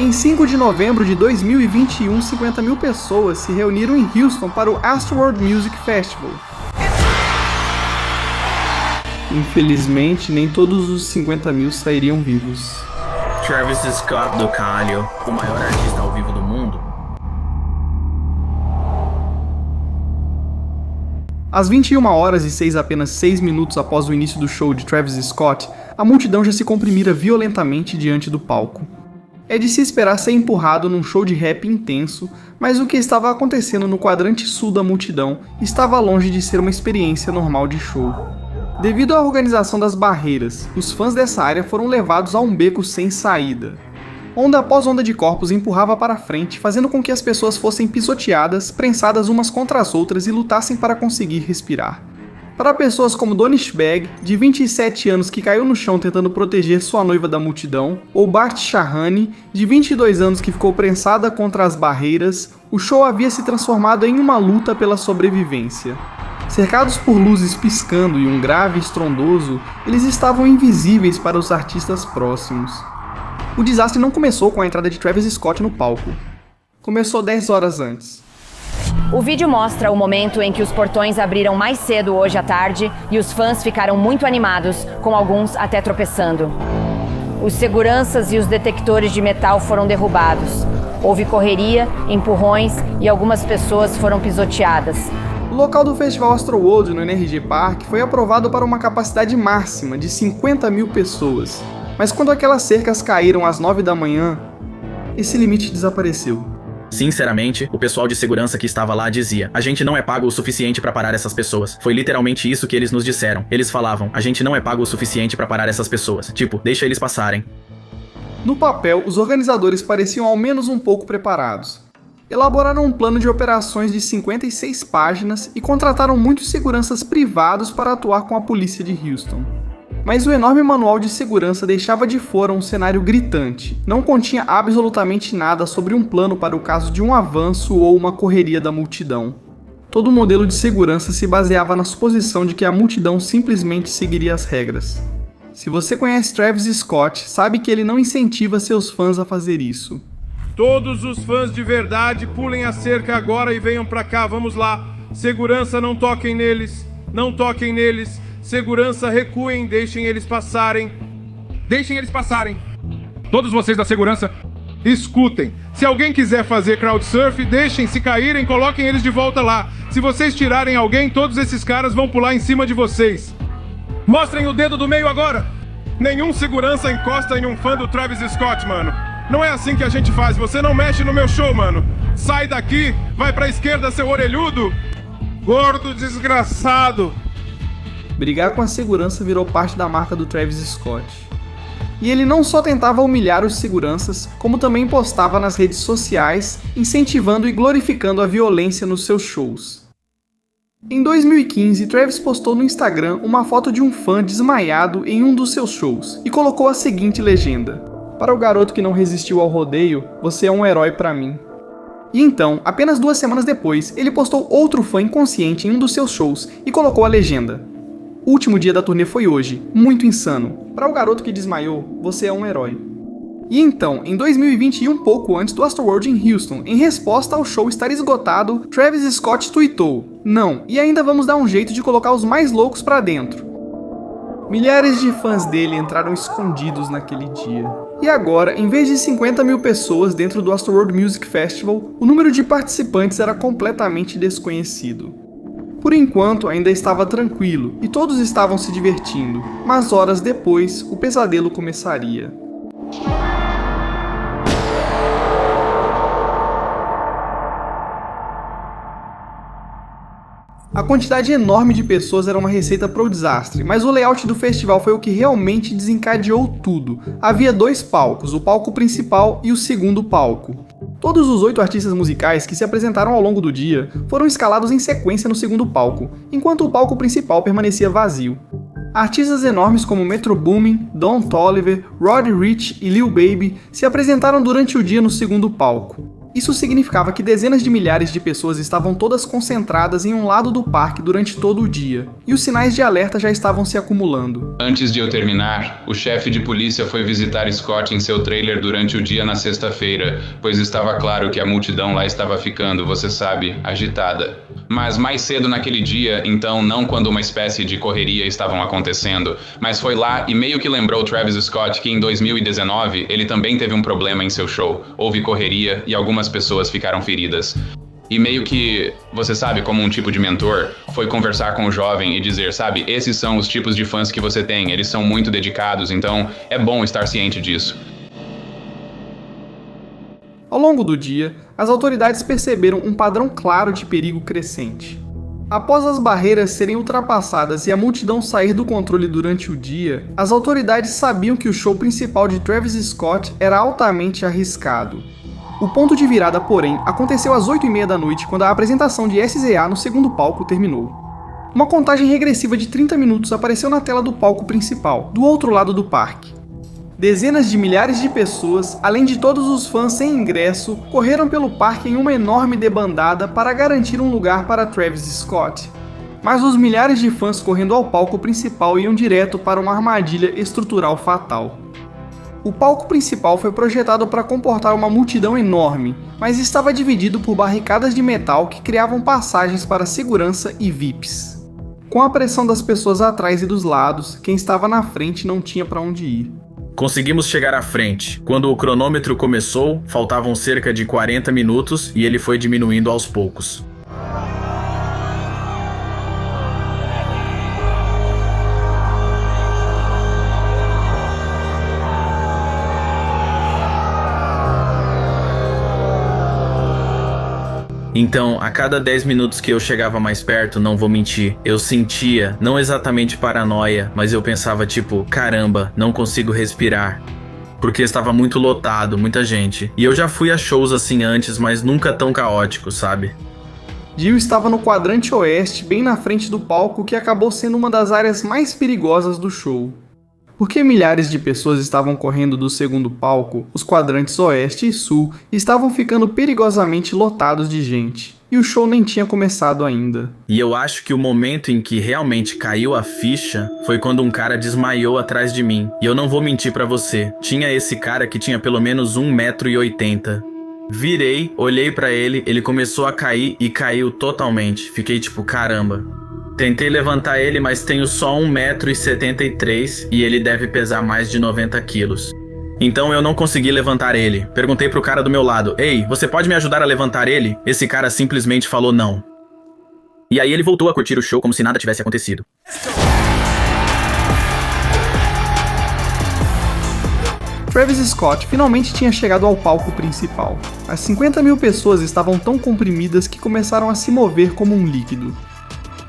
Em 5 de novembro de 2021, 50 mil pessoas se reuniram em Houston para o Astroworld Music Festival. Infelizmente, nem todos os 50 mil sairiam vivos. Travis Scott do Calho, o maior artista ao vivo do mundo. Às 21h06, apenas 6 minutos após o início do show de Travis Scott, a multidão já se comprimira violentamente diante do palco. É de se esperar ser empurrado num show de rap intenso, mas o que estava acontecendo no quadrante sul da multidão estava longe de ser uma experiência normal de show. Devido à organização das barreiras, os fãs dessa área foram levados a um beco sem saída. Onda após onda de corpos empurrava para frente, fazendo com que as pessoas fossem pisoteadas, prensadas umas contra as outras e lutassem para conseguir respirar. Para pessoas como Donish Beg, de 27 anos que caiu no chão tentando proteger sua noiva da multidão, ou Bart Shahani, de 22 anos que ficou prensada contra as barreiras, o show havia se transformado em uma luta pela sobrevivência. Cercados por luzes piscando e um grave estrondoso, eles estavam invisíveis para os artistas próximos. O desastre não começou com a entrada de Travis Scott no palco. Começou 10 horas antes. O vídeo mostra o momento em que os portões abriram mais cedo hoje à tarde e os fãs ficaram muito animados, com alguns até tropeçando. Os seguranças e os detectores de metal foram derrubados. Houve correria, empurrões e algumas pessoas foram pisoteadas. O local do Festival Astroworld no NRG Park foi aprovado para uma capacidade máxima de 50 mil pessoas. Mas quando aquelas cercas caíram às 9 da manhã, esse limite desapareceu. Sinceramente, o pessoal de segurança que estava lá dizia: a gente não é pago o suficiente para parar essas pessoas. Foi literalmente isso que eles nos disseram. Eles falavam: a gente não é pago o suficiente para parar essas pessoas. Tipo, deixa eles passarem. No papel, os organizadores pareciam ao menos um pouco preparados. Elaboraram um plano de operações de 56 páginas e contrataram muitos seguranças privados para atuar com a polícia de Houston. Mas o enorme manual de segurança deixava de fora um cenário gritante. Não continha absolutamente nada sobre um plano para o caso de um avanço ou uma correria da multidão. Todo o modelo de segurança se baseava na suposição de que a multidão simplesmente seguiria as regras. Se você conhece Travis Scott, sabe que ele não incentiva seus fãs a fazer isso. Todos os fãs de verdade pulem a cerca agora e venham pra cá, vamos lá. Segurança, não toquem neles, não toquem neles. Segurança, recuem, deixem eles passarem. Deixem eles passarem. Todos vocês da segurança, escutem. Se alguém quiser fazer crowdsurf, deixem-se caírem, coloquem eles de volta lá. Se vocês tirarem alguém, todos esses caras vão pular em cima de vocês. Mostrem o dedo do meio agora. Nenhum segurança encosta em um fã do Travis Scott, mano. Não é assim que a gente faz. Você não mexe no meu show, mano. Sai daqui, vai pra esquerda, seu orelhudo. Gordo desgraçado. Brigar com a segurança virou parte da marca do Travis Scott. E ele não só tentava humilhar os seguranças, como também postava nas redes sociais, incentivando e glorificando a violência nos seus shows. Em 2015, Travis postou no Instagram uma foto de um fã desmaiado em um dos seus shows e colocou a seguinte legenda: "Para o garoto que não resistiu ao rodeio, você é um herói pra mim." E então, apenas 2 semanas depois, ele postou outro fã inconsciente em um dos seus shows e colocou a legenda: "O último dia da turnê foi hoje, muito insano. Para o garoto que desmaiou, você é um herói." E então, em 2020 e um pouco antes do Astroworld em Houston, em resposta ao show estar esgotado, Travis Scott tweetou: "Não, e ainda vamos dar um jeito de colocar os mais loucos pra dentro." Milhares de fãs dele entraram escondidos naquele dia. E agora, em vez de 50 mil pessoas dentro do Astroworld Music Festival, o número de participantes era completamente desconhecido. Por enquanto, ainda estava tranquilo e todos estavam se divertindo, mas horas depois, o pesadelo começaria. A quantidade enorme de pessoas era uma receita para o desastre, mas o layout do festival foi o que realmente desencadeou tudo. Havia 2 palcos, o palco principal e o segundo palco. Todos os 8 artistas musicais que se apresentaram ao longo do dia foram escalados em sequência no segundo palco, enquanto o palco principal permanecia vazio. Artistas enormes como Metro Boomin, Don Toliver, Roddy Ricch e Lil Baby se apresentaram durante o dia no segundo palco. Isso significava que dezenas de milhares de pessoas estavam todas concentradas em um lado do parque durante todo o dia, e os sinais de alerta já estavam se acumulando. Antes de eu terminar, o chefe de polícia foi visitar Scott em seu trailer durante o dia na sexta-feira, pois estava claro que a multidão lá estava ficando, você sabe, agitada. Mas mais cedo naquele dia, então não quando uma espécie de correria estavam acontecendo, mas foi lá e meio que lembrou Travis Scott que em 2019 ele também teve um problema em seu show. Houve correria e algumas pessoas ficaram feridas. E meio que, você sabe, como um tipo de mentor, foi conversar com o jovem e dizer, sabe, esses são os tipos de fãs que você tem, eles são muito dedicados, então é bom estar ciente disso. Ao longo do dia, as autoridades perceberam um padrão claro de perigo crescente. Após as barreiras serem ultrapassadas e a multidão sair do controle durante o dia, as autoridades sabiam que o show principal de Travis Scott era altamente arriscado. O ponto de virada, porém, aconteceu às 8h30 da noite, quando a apresentação de SZA no segundo palco terminou. Uma contagem regressiva de 30 minutos apareceu na tela do palco principal, do outro lado do parque. Dezenas de milhares de pessoas, além de todos os fãs sem ingresso, correram pelo parque em uma enorme debandada para garantir um lugar para Travis Scott. Mas os milhares de fãs correndo ao palco principal iam direto para uma armadilha estrutural fatal. O palco principal foi projetado para comportar uma multidão enorme, mas estava dividido por barricadas de metal que criavam passagens para segurança e VIPs. Com a pressão das pessoas atrás e dos lados, quem estava na frente não tinha para onde ir. Conseguimos chegar à frente. Quando o cronômetro começou, faltavam cerca de 40 minutos e ele foi diminuindo aos poucos. Então, a cada 10 minutos que eu chegava mais perto, não vou mentir, eu sentia, não exatamente paranoia, mas eu pensava tipo, caramba, não consigo respirar. Porque estava muito lotado, muita gente. E eu já fui a shows assim antes, mas nunca tão caótico, sabe? Jill estava no quadrante oeste, bem na frente do palco, que acabou sendo uma das áreas mais perigosas do show. Porque milhares de pessoas estavam correndo do segundo palco, os quadrantes oeste e sul estavam ficando perigosamente lotados de gente. E o show nem tinha começado ainda. E eu acho que o momento em que realmente caiu a ficha foi quando um cara desmaiou atrás de mim. E eu não vou mentir pra você, tinha esse cara que tinha pelo menos 1,80 m. Virei, olhei pra ele, ele começou a cair e caiu totalmente. Fiquei tipo, caramba. Tentei levantar ele, mas tenho só 1,73 m e ele deve pesar mais de 90 quilos. Então eu não consegui levantar ele. Perguntei pro cara do meu lado, ei, você pode me ajudar a levantar ele? Esse cara simplesmente falou não. E aí ele voltou a curtir o show como se nada tivesse acontecido. Travis Scott finalmente tinha chegado ao palco principal. As 50 mil pessoas estavam tão comprimidas que começaram a se mover como um líquido.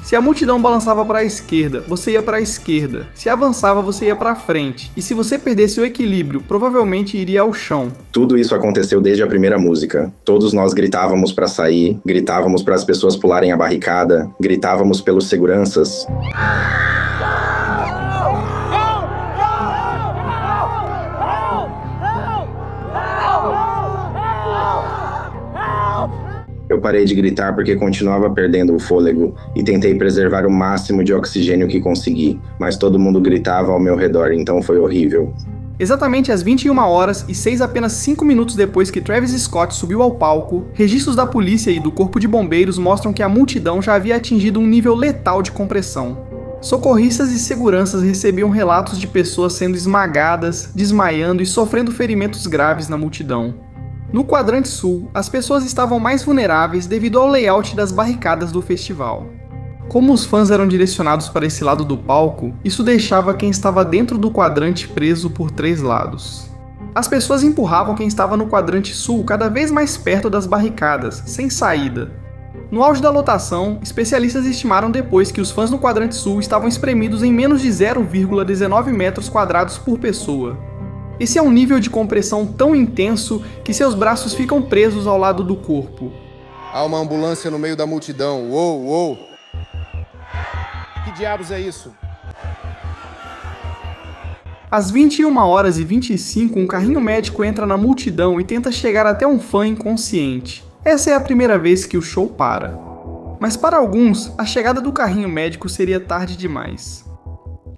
Se a multidão balançava para a esquerda, você ia para a esquerda. Se avançava, você ia para frente. E se você perdesse o equilíbrio, provavelmente iria ao chão. Tudo isso aconteceu desde a primeira música. Todos nós gritávamos para sair, gritávamos para as pessoas pularem a barricada, gritávamos pelos seguranças. Eu parei de gritar porque continuava perdendo o fôlego e tentei preservar o máximo de oxigênio que consegui, mas todo mundo gritava ao meu redor, então foi horrível. Exatamente às 21h06, apenas 5 minutos depois que Travis Scott subiu ao palco, registros da polícia e do corpo de bombeiros mostram que a multidão já havia atingido um nível letal de compressão. Socorristas e seguranças recebiam relatos de pessoas sendo esmagadas, desmaiando e sofrendo ferimentos graves na multidão. No quadrante sul, as pessoas estavam mais vulneráveis devido ao layout das barricadas do festival. Como os fãs eram direcionados para esse lado do palco, isso deixava quem estava dentro do quadrante preso por 3 lados. As pessoas empurravam quem estava no quadrante sul cada vez mais perto das barricadas, sem saída. No auge da lotação, especialistas estimaram depois que os fãs no quadrante sul estavam espremidos em menos de 0,19 metros quadrados por pessoa. Esse é um nível de compressão tão intenso que seus braços ficam presos ao lado do corpo. Há uma ambulância no meio da multidão. Uou, uou! Que diabos é isso? Às 21h25, um carrinho médico entra na multidão e tenta chegar até um fã inconsciente. Essa é a primeira vez que o show para. Mas para alguns, a chegada do carrinho médico seria tarde demais.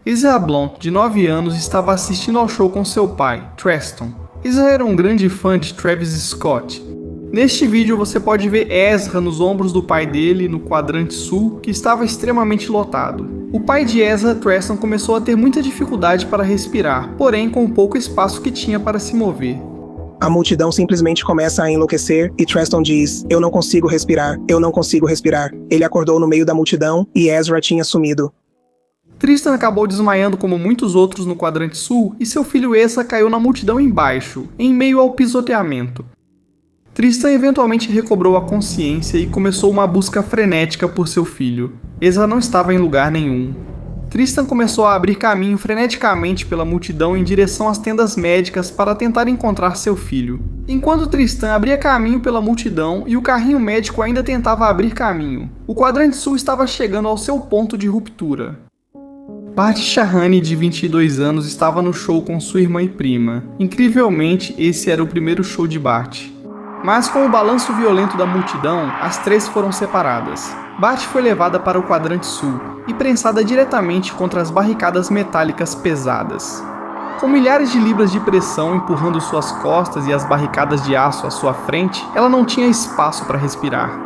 Ezra Blount, de 9 anos, estava assistindo ao show com seu pai, Treston. Ezra era um grande fã de Travis Scott. Neste vídeo você pode ver Ezra nos ombros do pai dele no quadrante sul, que estava extremamente lotado. O pai de Ezra, Treston, começou a ter muita dificuldade para respirar, porém com o pouco espaço que tinha para se mover. A multidão simplesmente começa a enlouquecer e Treston diz: "Eu não consigo respirar, eu não consigo respirar." Ele acordou no meio da multidão e Ezra tinha sumido. Tristan acabou desmaiando como muitos outros no quadrante sul e seu filho Ezra caiu na multidão embaixo, em meio ao pisoteamento. Tristan eventualmente recobrou a consciência e começou uma busca frenética por seu filho. Ezra não estava em lugar nenhum. Tristan começou a abrir caminho freneticamente pela multidão em direção às tendas médicas para tentar encontrar seu filho. Enquanto Tristan abria caminho pela multidão e o carrinho médico ainda tentava abrir caminho, o quadrante sul estava chegando ao seu ponto de ruptura. Bart Shahani, de 22 anos, estava no show com sua irmã e prima. Incrivelmente, esse era o primeiro show de Bart. Mas com o balanço violento da multidão, as três foram separadas. Bart foi levada para o quadrante sul e prensada diretamente contra as barricadas metálicas pesadas. Com milhares de libras de pressão empurrando suas costas e as barricadas de aço à sua frente, ela não tinha espaço para respirar.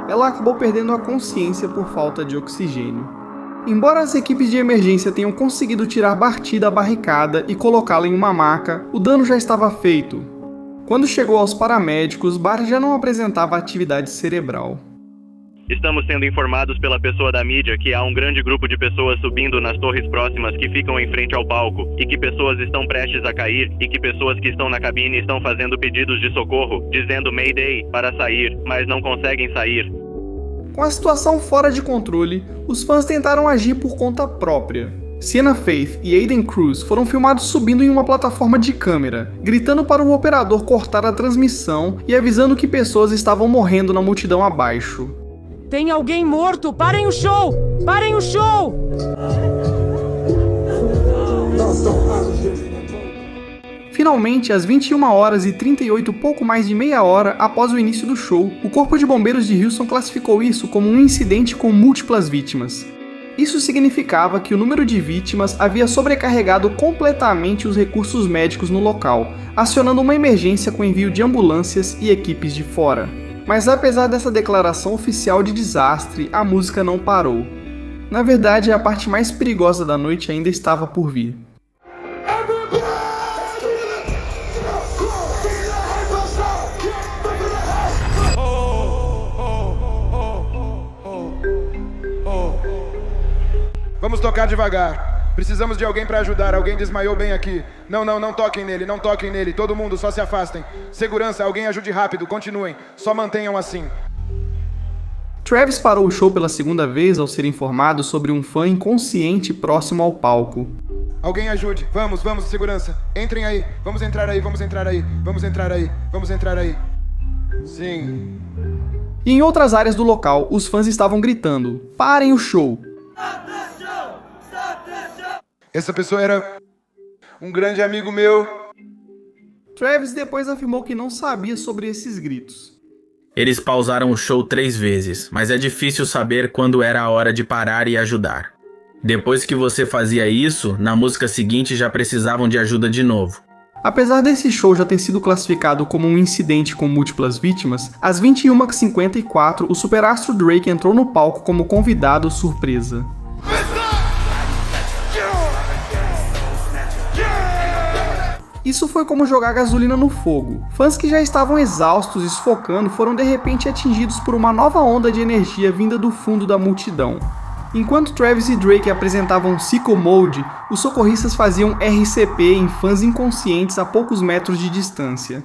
Ela acabou perdendo a consciência por falta de oxigênio. Embora as equipes de emergência tenham conseguido tirar Bart da barricada e colocá-la em uma maca, o dano já estava feito. Quando chegou aos paramédicos, Bart já não apresentava atividade cerebral. Estamos sendo informados pela pessoa da mídia que há um grande grupo de pessoas subindo nas torres próximas que ficam em frente ao palco, e que pessoas estão prestes a cair, e que pessoas que estão na cabine estão fazendo pedidos de socorro, dizendo Mayday para sair, mas não conseguem sair. Com a situação fora de controle, os fãs tentaram agir por conta própria. Sienna Faith e Aiden Cruz foram filmados subindo em uma plataforma de câmera, gritando para o operador cortar a transmissão e avisando que pessoas estavam morrendo na multidão abaixo. Tem alguém morto! Parem o show! Parem o show! Finalmente, às 21h38, pouco mais de meia hora após o início do show, o Corpo de Bombeiros de Houston classificou isso como um incidente com múltiplas vítimas. Isso significava que o número de vítimas havia sobrecarregado completamente os recursos médicos no local, acionando uma emergência com envio de ambulâncias e equipes de fora. Mas apesar dessa declaração oficial de desastre, a música não parou. Na verdade, a parte mais perigosa da noite ainda estava por vir. Vamos tocar devagar. Precisamos de alguém para ajudar. Alguém desmaiou bem aqui. Não toquem nele, não toquem nele. Todo mundo, só se afastem. Segurança, alguém ajude rápido. Continuem. Só mantenham assim. Travis parou o show pela segunda vez ao ser informado sobre um fã inconsciente próximo ao palco. Alguém ajude. Vamos, segurança. Entrem aí. Vamos entrar aí, vamos entrar aí. Vamos entrar aí, vamos entrar aí. Sim. E em outras áreas do local, os fãs estavam gritando: "Parem o show!" Essa pessoa era um grande amigo meu. Travis depois afirmou que não sabia sobre esses gritos. Eles pausaram o show 3 vezes, mas é difícil saber quando era a hora de parar e ajudar. Depois que você fazia isso, na música seguinte já precisavam de ajuda de novo. Apesar desse show já ter sido classificado como um incidente com múltiplas vítimas, às 21h54 o superastro Drake entrou no palco como convidado surpresa. Isso foi como jogar gasolina no fogo. Fãs que já estavam exaustos e sufocando foram de repente atingidos por uma nova onda de energia vinda do fundo da multidão. Enquanto Travis e Drake apresentavam Sicko Mode, os socorristas faziam RCP em fãs inconscientes a poucos metros de distância.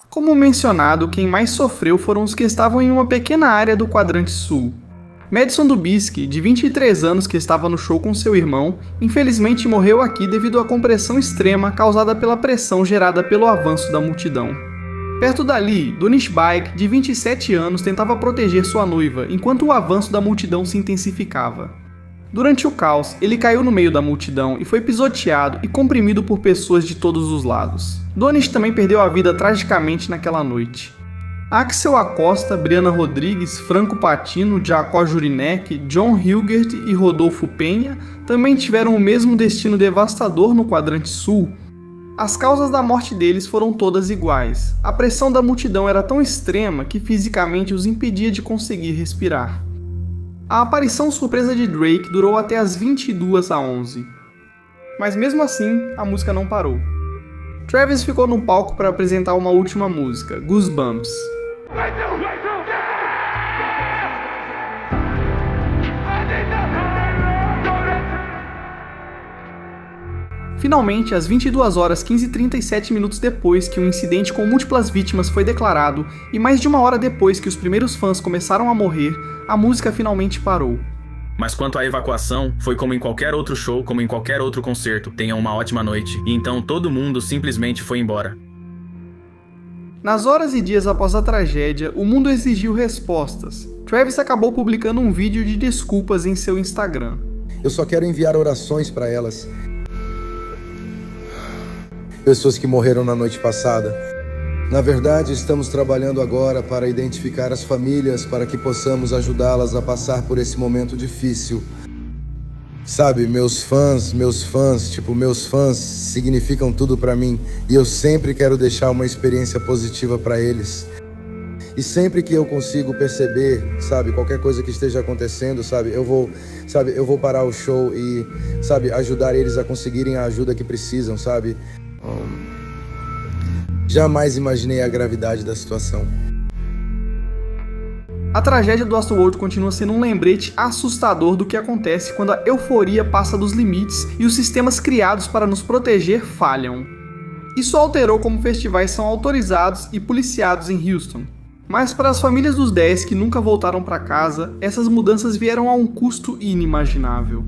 Como mencionado, quem mais sofreu foram os que estavam em uma pequena área do quadrante sul. Madison Dubisky, de 23 anos que estava no show com seu irmão, infelizmente morreu aqui devido à compressão extrema causada pela pressão gerada pelo avanço da multidão. Perto dali, Donish Baik, de 27 anos, tentava proteger sua noiva enquanto o avanço da multidão se intensificava. Durante o caos, ele caiu no meio da multidão e foi pisoteado e comprimido por pessoas de todos os lados. Donich também perdeu a vida tragicamente naquela noite. Axel Acosta, Briana Rodrigues, Franco Patino, Jacó Jurinek, John Hilgert e Rodolfo Penha também tiveram o mesmo destino devastador no quadrante sul. As causas da morte deles foram todas iguais. A pressão da multidão era tão extrema que fisicamente os impedia de conseguir respirar. A aparição surpresa de Drake durou até as 22h11. Mas mesmo assim, a música não parou. Travis ficou no palco para apresentar uma última música, Goosebumps. Finalmente, às 22h15h37 depois que um incidente com múltiplas vítimas foi declarado e mais de uma hora depois que os primeiros fãs começaram a morrer, a música finalmente parou. Mas quanto à evacuação, foi como em qualquer outro show, como em qualquer outro concerto. Tenham uma ótima noite. E então todo mundo simplesmente foi embora. Nas horas e dias após a tragédia, o mundo exigiu respostas. Travis acabou publicando um vídeo de desculpas em seu Instagram. Eu só quero enviar orações para elas. Pessoas que morreram na noite passada. Na verdade, estamos trabalhando agora para identificar as famílias para que possamos ajudá-las a passar por esse momento difícil. Sabe, meus fãs significam tudo para mim e eu sempre quero deixar uma experiência positiva para eles. E sempre que eu consigo perceber, sabe, qualquer coisa que esteja acontecendo, eu vou parar o show e, ajudar eles a conseguirem a ajuda que precisam, Jamais imaginei a gravidade da situação. A tragédia do Astroworld continua sendo um lembrete assustador do que acontece quando a euforia passa dos limites e os sistemas criados para nos proteger falham. Isso alterou como festivais são autorizados e policiados em Houston. Mas para as famílias dos 10 que nunca voltaram para casa, essas mudanças vieram a um custo inimaginável.